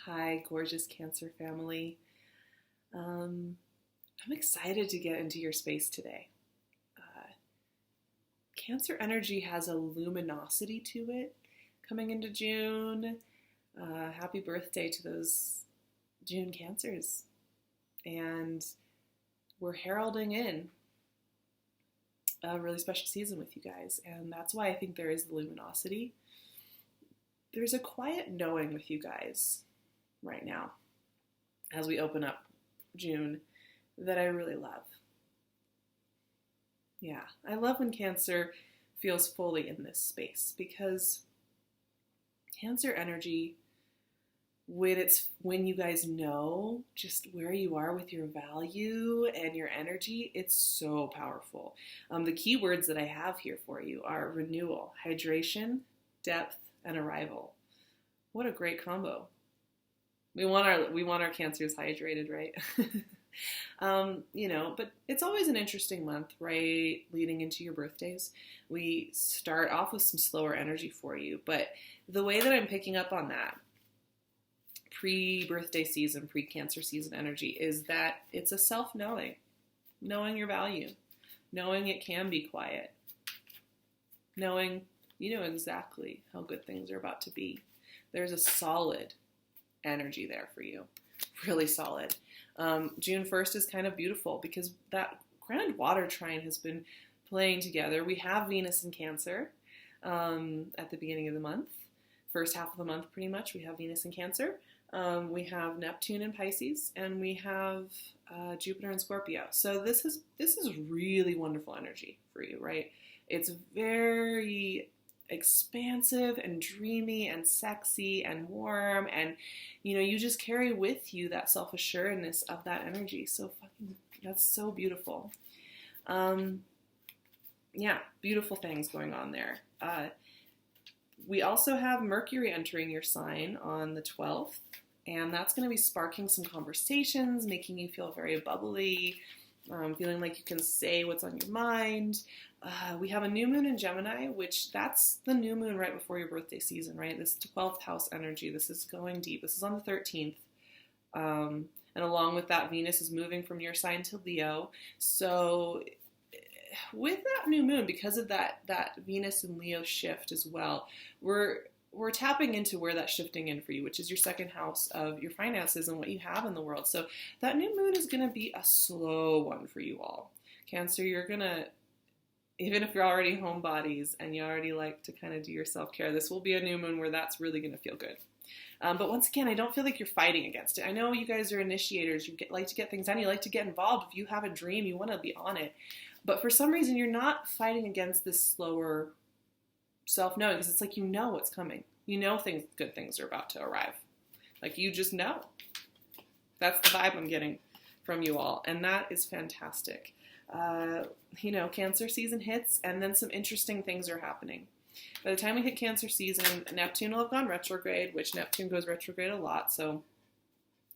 Hi, gorgeous Cancer family. I'm excited to get into your space today. Cancer energy has a luminosity to it coming into June. Happy birthday to those June Cancers. And we're heralding in a really special season with you guys. And that's why I think there is the luminosity. There's a quiet knowing with you guys right now as we open up June that I really love. Yeah, I love when Cancer feels fully in this space because Cancer energy, when you guys know just where you are with your value and your energy, it's so powerful. The key words that I have here for you are renewal, hydration, depth, and arrival. What a great combo. We want our Cancers hydrated, right? But it's always an interesting month, right? Leading into your birthdays. We start off with some slower energy for you, but the way that I'm picking up on that pre-birthday season, pre-Cancer season energy is that it's a self-knowing, knowing your value, knowing it can be quiet, knowing you know exactly how good things are about to be. There's a solid energy there for you, really solid. June 1st is kind of beautiful because that grand water trine has been playing together. We have Venus in Cancer at the beginning of the month. First half of the month, pretty much, we have Venus in Cancer. We have Neptune in Pisces, and we have Jupiter in Scorpio. So this is really wonderful energy for you, right? It's very expansive and dreamy and sexy and warm, and you just carry with you that self-assuredness of that energy. So that's so beautiful. Beautiful things going on there. We also have Mercury entering your sign on the 12th, and that's going to be sparking some conversations, making you feel very bubbly, feeling like you can say what's on your mind. We have a new moon in Gemini, which that's the new moon right before your birthday season, right? This 12th house energy, this is going deep. This is on the 13th. And along with that, Venus is moving from your sign to Leo. So with that new moon, because of that Venus and Leo shift as well, we're tapping into where that's shifting in for you, which is your second house of your finances and what you have in the world. So that new moon is going to be a slow one for you all. Cancer, you're going to, even if you're already homebodies and you already like to kind of do your self-care, this will be a new moon where that's really going to feel good. But once again, I don't feel like you're fighting against it. I know you guys are initiators. You like to get things done. You like to get involved. If you have a dream, you want to be on it. But for some reason, you're not fighting against this slower self-knowing because it's like you know what's coming. You know good things are about to arrive. Like you just know. That's the vibe I'm getting from you all. And that is fantastic. Cancer season hits and then some interesting things are happening. By the time we hit Cancer season, Neptune will have gone retrograde, which Neptune goes retrograde a lot, so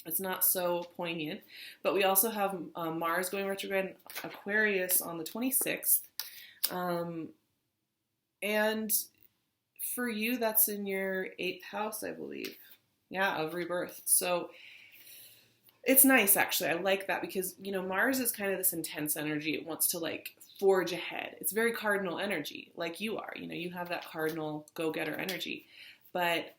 it's not so poignant. But we also have Mars going retrograde in Aquarius on the 26th. And for you, that's in your 8th house, I believe. Yeah, of rebirth. So it's nice, actually. I like that because, Mars is kind of this intense energy. It wants to, forge ahead. It's very cardinal energy, like you are. You have that cardinal go-getter energy. But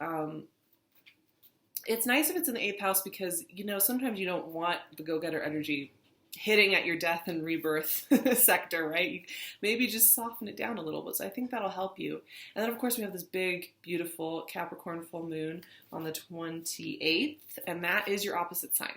it's nice if it's in the 8th house because, sometimes you don't want the go-getter energy hitting at your death and rebirth sector, right? You maybe just soften it down a little bit. So I think that'll help you. And then, of course, we have this big, beautiful Capricorn full moon on the 28th, and that is your opposite sign.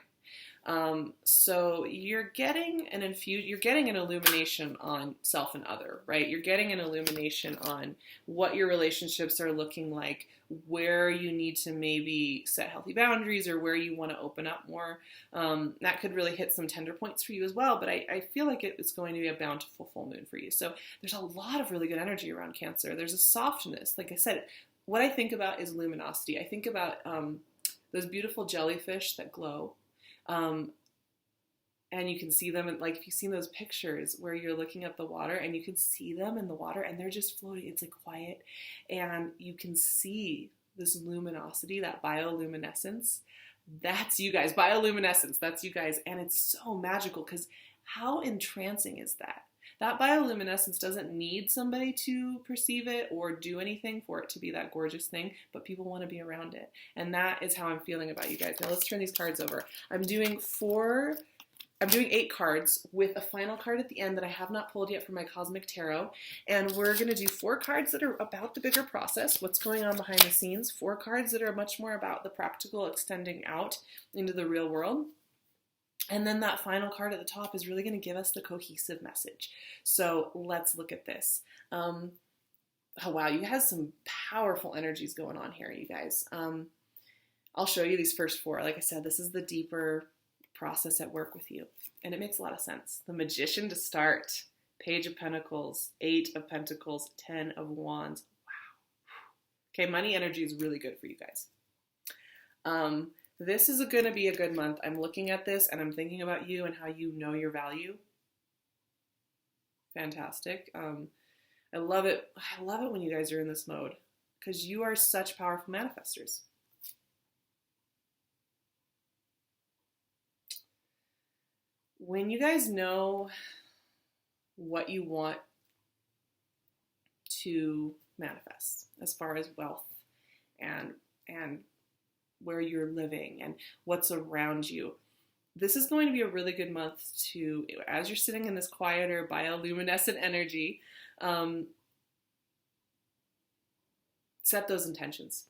So you're getting an illumination on self and other, right? You're getting an illumination on what your relationships are looking like, where you need to maybe set healthy boundaries or where you want to open up more. That could really hit some tender points for you as well, but I feel like it's going to be a bountiful full moon for you. So there's a lot of really good energy around Cancer. There's a softness. Like I said, what I think about is luminosity. I think about those beautiful jellyfish that glow. And you can see them, and if you've seen those pictures where you're looking at the water and you can see them in the water and they're just floating. It's quiet and you can see this luminosity, that bioluminescence, that's you guys. Bioluminescence, that's you guys. And it's so magical because how entrancing is that? That bioluminescence doesn't need somebody to perceive it or do anything for it to be that gorgeous thing, but people want to be around it. And that is how I'm feeling about you guys. Now let's turn these cards over. I'm doing 8 cards with a final card at the end that I have not pulled yet from my Cosmic Tarot. And we're going to do 4 cards that are about the bigger process, what's going on behind the scenes, 4 cards that are much more about the practical extending out into the real world. And then that final card at the top is really going to give us the cohesive message. So let's look at this. Oh, wow, you have some powerful energies going on here, you guys. I'll show you these first 4. Like I said, this is the deeper process at work with you. And it makes a lot of sense. The Magician to start. Page of Pentacles, 8 of Pentacles, 10 of Wands. Wow. Okay, money energy is really good for you guys. This is going to be a good month. I'm looking at this and I'm thinking about you and how you know your value. Fantastic. I love it. I love it when you guys are in this mode because you are such powerful manifestors. When you guys know what you want to manifest as far as wealth and where you're living and what's around you, this is going to be a really good month to, as you're sitting in this quieter bioluminescent energy, set those intentions.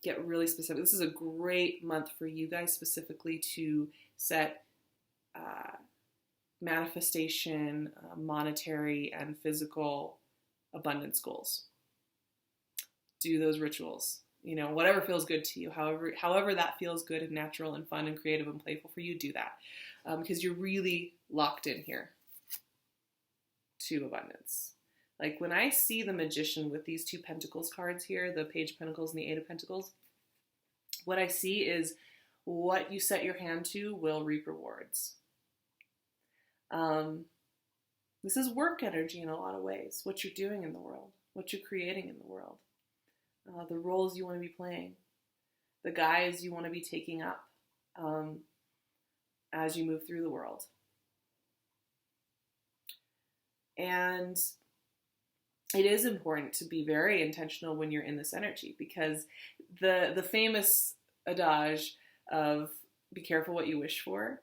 Get really specific. This is a great month for you guys specifically to set manifestation, monetary and physical abundance goals. Do those rituals. You know, whatever feels good to you, however that feels good and natural and fun and creative and playful for you, do that. Because you're really locked in here to abundance. Like when I see the Magician with these 2 Pentacles cards here, the Page of Pentacles and the 8 of Pentacles, what I see is what you set your hand to will reap rewards. This is work energy in a lot of ways. What you're doing in the world, what you're creating in the world, the roles you want to be playing, the guise you want to be taking up as you move through the world. And it is important to be very intentional when you're in this energy because the famous adage of be careful what you wish for,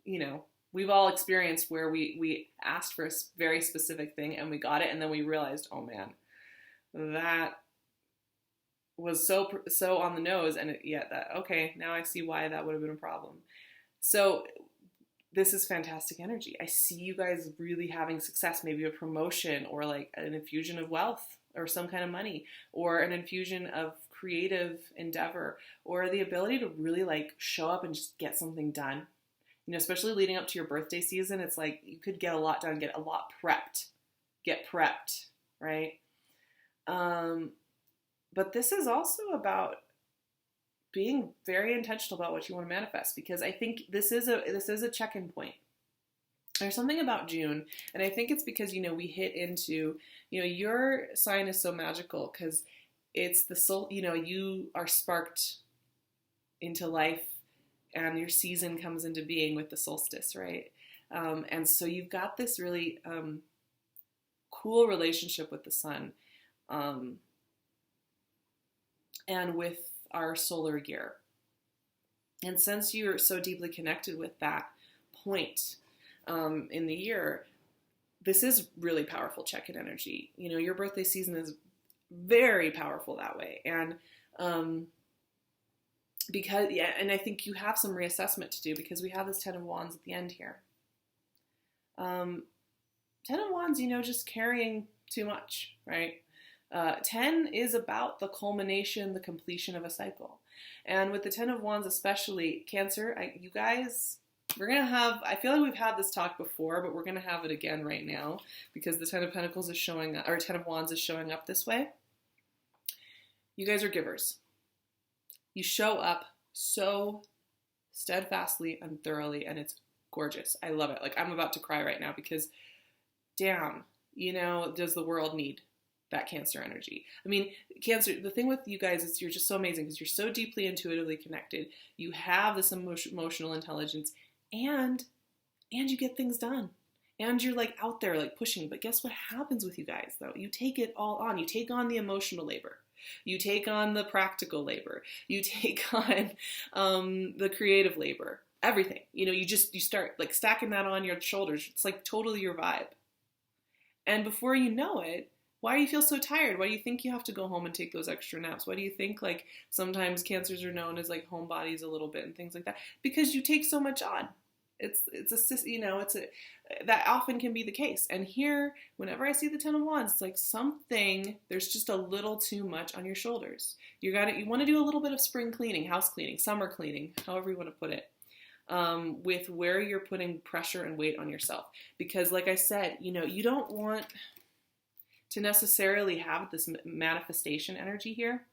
you know, we've all experienced where we asked for a very specific thing and we got it and then we realized, oh man, that was so on the nose and okay, now I see why that would have been a problem. So this is fantastic energy. I see you guys really having success, maybe a promotion or like an infusion of wealth or some kind of money or an infusion of creative endeavor or the ability to really like show up and just get something done. You know, especially leading up to your birthday season, it's like you could get a lot done, get a lot prepped, right? But this is also about being very intentional about what you want to manifest because I think this is a check-in point. There's something about June, and I think it's because, you know, we hit into, you know, your sign is so magical because it's the soul, you know, you are sparked into life and your season comes into being with the solstice, right? And so you've got this really cool relationship with the sun and with our solar year. And since you're so deeply connected with that point in the year, this is really powerful check-in energy. You know, your birthday season is very powerful that way. And and I think you have some reassessment to do because we have this 10 of Wands at the end here. 10 of Wands, you know, just carrying too much, right? 10 is about the culmination, the completion of a cycle. And with the 10 of Wands, especially Cancer, you guys, we're going to have, I feel like we've had this talk before, but we're going to have it again right now because the 10 of Pentacles is showing up, or 10 of Wands is showing up this way. You guys are givers. You show up so steadfastly and thoroughly, and it's gorgeous. I love it. Like, I'm about to cry right now because, damn, you know, does the world need that Cancer energy. I mean, Cancer, the thing with you guys is you're just so amazing because you're so deeply intuitively connected. You have this emotional intelligence, and you get things done. And you're like out there like pushing. But guess what happens with you guys though? You take it all on. You take on the emotional labor. You take on the practical labor. You take on the creative labor. Everything. You know, you start like stacking that on your shoulders. It's like totally your vibe. And before you know it, why do you feel so tired? Why do you think you have to go home and take those extra naps? Why do you think like sometimes cancers are known as like homebodies a little bit and things like that? Because you take so much on. That often can be the case. And here, whenever I see the Ten of Wands, it's like there's just a little too much on your shoulders. You want to do a little bit of spring cleaning, house cleaning, summer cleaning, however you want to put it, with where you're putting pressure and weight on yourself. Because like I said, you don't want to necessarily have this manifestation energy here.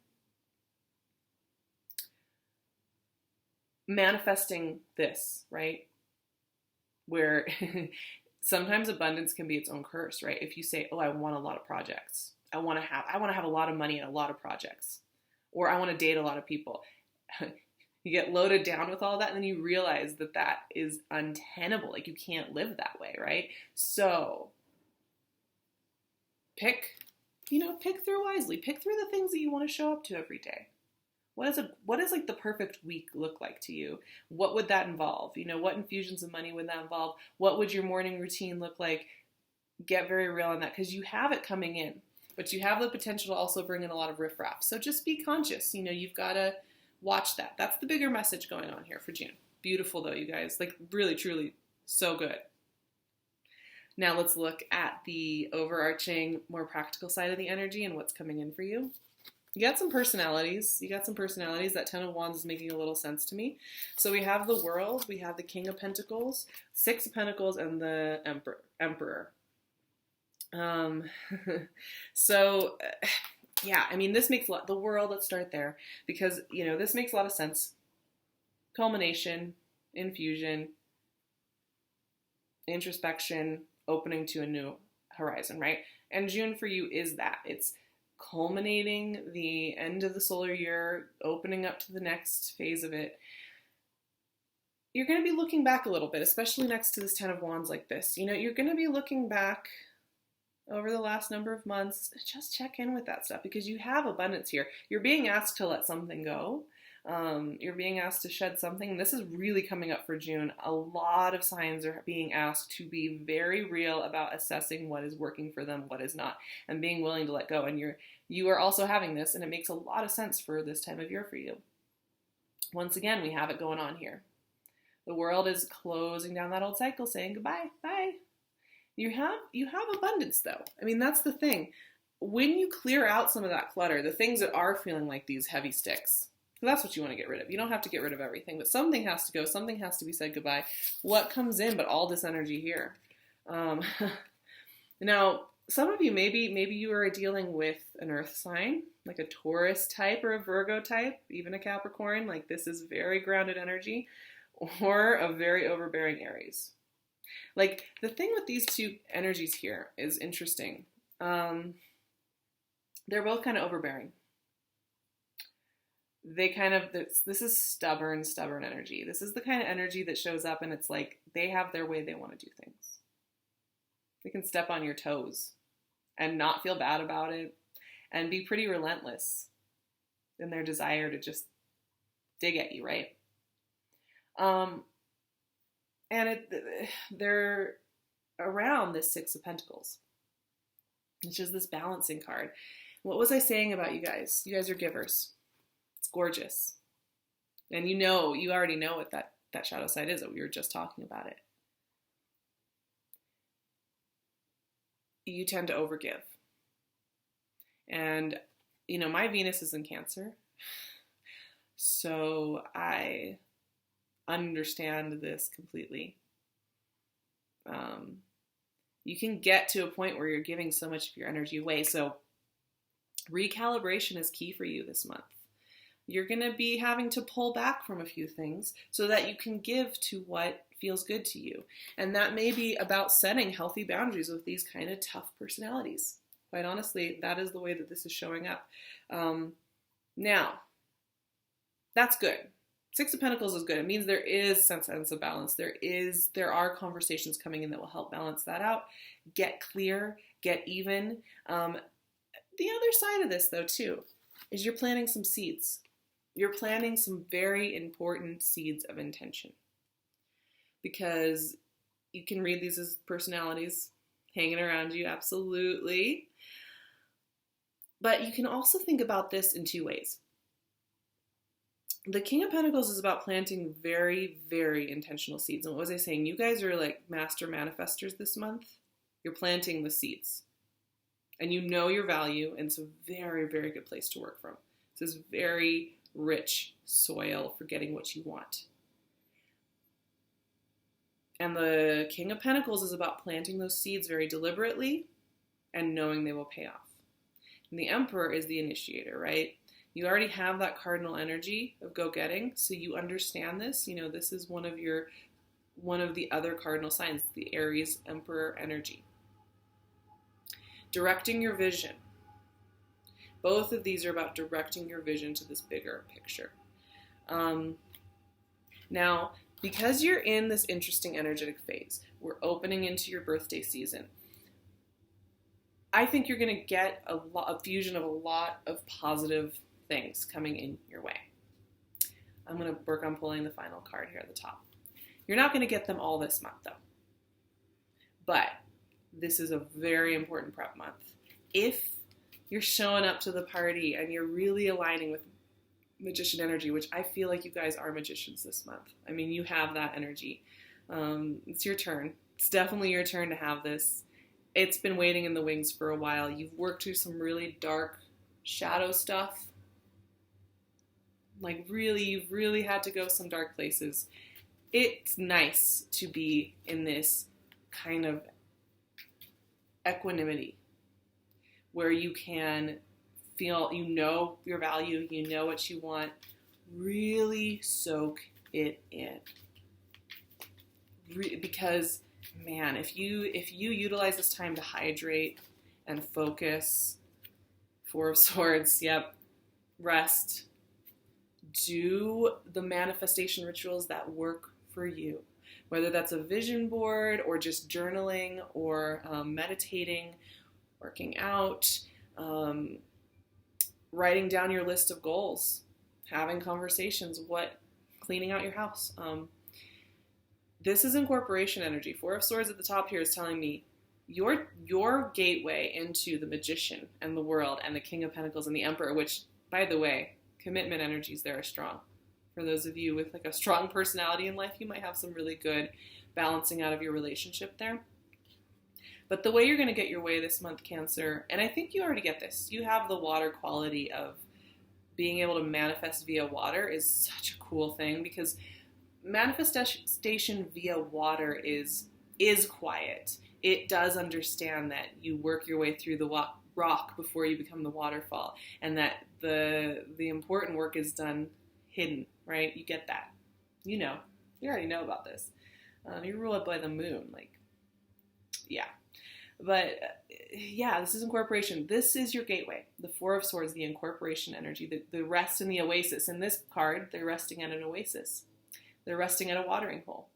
Manifesting this, right? Where sometimes abundance can be its own curse, right? If you say, oh, I want a lot of projects. I want to have a lot of money and a lot of projects. Or I want to date a lot of people. You get loaded down with all that, and then you realize that is untenable. Like, you can't live that way, right? So pick through wisely. Pick through the things that you want to show up to every day. What does like the perfect week look like to you? What would that involve? What infusions of money would that involve? What would your morning routine look like? Get very real on that, because you have it coming in, but you have the potential to also bring in a lot of riffraff. So just be conscious. You've got to watch that. That's the bigger message going on here for June. Beautiful though, you guys. Like really, truly, so good. Now let's look at the overarching, more practical side of the energy and what's coming in for you. You got some personalities. That Ten of Wands is making a little sense to me. So we have the World, we have the King of Pentacles, Six of Pentacles, and the Emperor. Yeah, I mean, this makes the World, let's start there, because, this makes a lot of sense. Culmination, infusion, introspection, opening to a new horizon, right? And June for you is that. It's culminating the end of the solar year, opening up to the next phase of it. You're going to be looking back a little bit, especially next to this Ten of Wands like this. You're going to be looking back over the last number of months. Just check in with that stuff, because you have abundance here. You're being asked to let something go. You're being asked to shed something. This is really coming up for June. A lot of signs are being asked to be very real about assessing what is working for them, what is not, and being willing to let go. And you are also having this, and it makes a lot of sense for this time of year for you. Once again, we have it going on here. The World is closing down that old cycle, saying goodbye, bye. You have abundance though. I mean, that's the thing. When you clear out some of that clutter, the things that are feeling like these heavy sticks, that's what you want to get rid of. You don't have to get rid of everything, but something has to go. Something has to be said goodbye. What comes in but all this energy here? Now, some of you, maybe you are dealing with an earth sign, like a Taurus type or a Virgo type, even a Capricorn. Like, this is very grounded energy, or a very overbearing Aries. Like, the thing with these two energies here is interesting. They're both kind of overbearing. This is stubborn energy. This is the kind of energy that shows up and it's like they have their way they want to do things. They can step on your toes and not feel bad about it and be pretty relentless in their desire to just dig at you, right? They're around this Six of Pentacles, which is this balancing card. What was I saying about you guys? You guys are givers. It's gorgeous. And you already know what that shadow side is. We were just talking about it. You tend to overgive. And, my Venus is in Cancer. So I understand this completely. You can get to a point where you're giving so much of your energy away. So recalibration is key for you this month. You're going to be having to pull back from a few things so that you can give to what feels good to you. And that may be about setting healthy boundaries with these kind of tough personalities, Quite honestly, that is the way that this is showing up. Now, that's good. Six of Pentacles is good. It means there is some sense of balance. There are conversations coming in that will help balance that out. Get clear, get even. The other side of this, though, too, is you're planting some seeds. You're planting some very important seeds of intention. Because you can read these as personalities hanging around you, absolutely. But you can also think about this in two ways. The King of Pentacles is about planting very, very intentional seeds. And what was I saying? You guys are like master manifestors this month. You're planting the seeds. And you know your value, and it's a very, very good place to work from. This is very rich soil for getting what you want. And the King of Pentacles is about planting those seeds very deliberately and knowing they will pay off. And the Emperor is the initiator, right? You already have that cardinal energy of go-getting, so you understand this. You know, this is one of the other cardinal signs, the Aries Emperor energy. Directing your vision. Both of these are about directing your vision to this bigger picture. Now, because you're in this interesting energetic phase, we're opening into your birthday season. I think you're going to get a fusion of a lot of positive things coming in your way. I'm going to work on pulling the final card here at the top. You're not going to get them all this month, though. But this is a very important prep month. If you're showing up to the party and you're really aligning with magician energy, which I feel like you guys are magicians this month. I mean, you have that energy. It's your turn. It's definitely your turn to have this. It's been waiting in the wings for a while. You've worked through some really dark shadow stuff. Like you've really had to go some dark places. It's nice to be in this kind of equanimity where you can feel, you know your value, you know what you want. Really soak it in. Because, man, if you utilize this time to hydrate and focus, Four of Swords, yep, rest, do the manifestation rituals that work for you. Whether that's a vision board or just journaling or meditating, working out, writing down your list of goals, having conversations, cleaning out your house. This is incorporation energy. Four of Swords at the top here is telling me your gateway into the magician and the world and the King of Pentacles and the Emperor, which, by the way, commitment energies there are strong. For those of you with like a strong personality in life, you might have some really good balancing out of your relationship there. But the way you're going to get your way this month, Cancer, and I think you already get this, you have the water quality of being able to manifest via water is such a cool thing, because manifestation via water is quiet. It does understand that you work your way through the rock before you become the waterfall, and that the important work is done hidden, right? You get that. You already know about this. You're ruled by the moon, yeah. But yeah, this is incorporation. This is your gateway. The Four of Swords, the incorporation energy, the rest in the oasis. In this card, they're resting at an oasis. They're resting at a watering hole.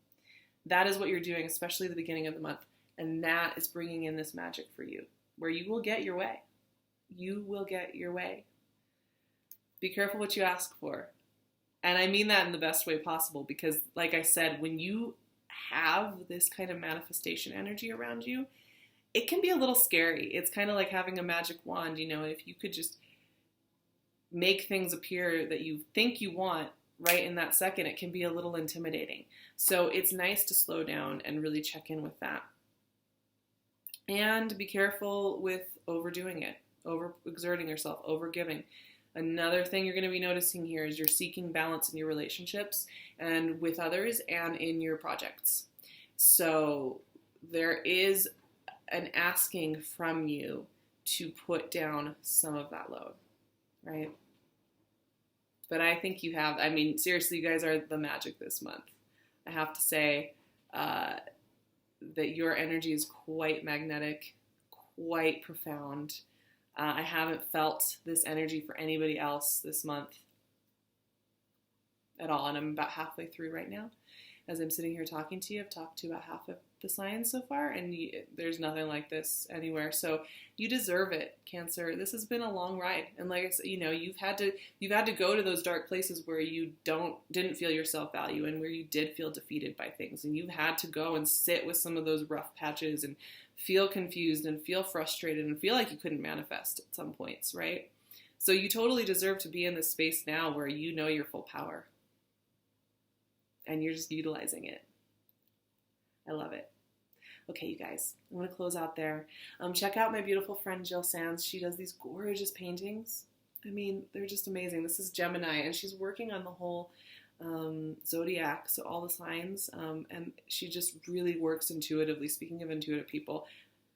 That is what you're doing, especially at the beginning of the month. And that is bringing in this magic for you, where you will get your way. You will get your way. Be careful what you ask for. And I mean that in the best way possible, because like I said, when you have this kind of manifestation energy around you, it can be a little scary. It's kind of like having a magic wand, if you could just make things appear that you think you want right in that second, it can be a little intimidating. So it's nice to slow down and really check in with that. And be careful with overdoing it, overexerting yourself, overgiving. Another thing you're going to be noticing here is you're seeking balance in your relationships and with others and in your projects. So there is an asking from you to put down some of that load, right? But I think you have, seriously, you guys are the magic this month. I have to say that your energy is quite magnetic, quite profound. I haven't felt this energy for anybody else this month at all, and I'm about halfway through right now. As I'm sitting here talking to you, I've talked to about half of the signs so far, and there's nothing like this anywhere. So you deserve it, Cancer. This has been a long ride, and like I said, you've had to go to those dark places where you didn't feel your self-value and where you did feel defeated by things, and you've had to go and sit with some of those rough patches and feel confused and feel frustrated and feel like you couldn't manifest at some points, right? So you totally deserve to be in this space now where you know your full power. And you're just utilizing it. I love it. Okay, you guys, I'm going to close out there. Check out my beautiful friend Jill Sands. She does these gorgeous paintings. I mean, they're just amazing. This is Gemini, and she's working on the whole zodiac, so all the signs, and she just really works intuitively. Speaking of intuitive people,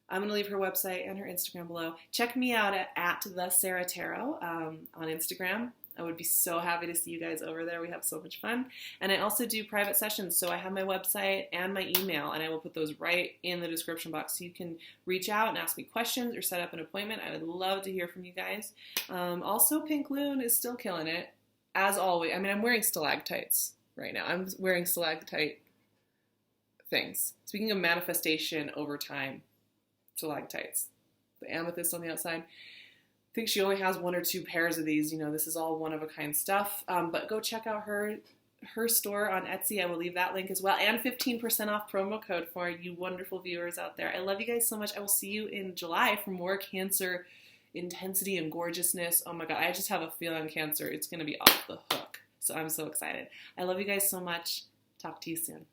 I'm going to leave her website and her Instagram below. Check me out at the SARAHTAROT on Instagram. I would be so happy to see you guys over there. We have so much fun. And I also do private sessions. So I have my website and my email, and I will put those right in the description box. So you can reach out and ask me questions or set up an appointment. I would love to hear from you guys. Also, PinkLune is still killing it, as always. I mean, I'm wearing stalactites right now. I'm wearing stalactite things. Speaking of manifestation over time, stalactites. The amethyst on the outside. I think she only has 1 or 2 pairs of these. This is all one-of-a-kind stuff. But go check out her store on Etsy. I will leave that link as well. And 15% off promo code for you wonderful viewers out there. I love you guys so much. I will see you in July for more Cancer intensity and gorgeousness. Oh my God, I just have a feeling Cancer. It's going to be off the hook. So I'm so excited. I love you guys so much. Talk to you soon.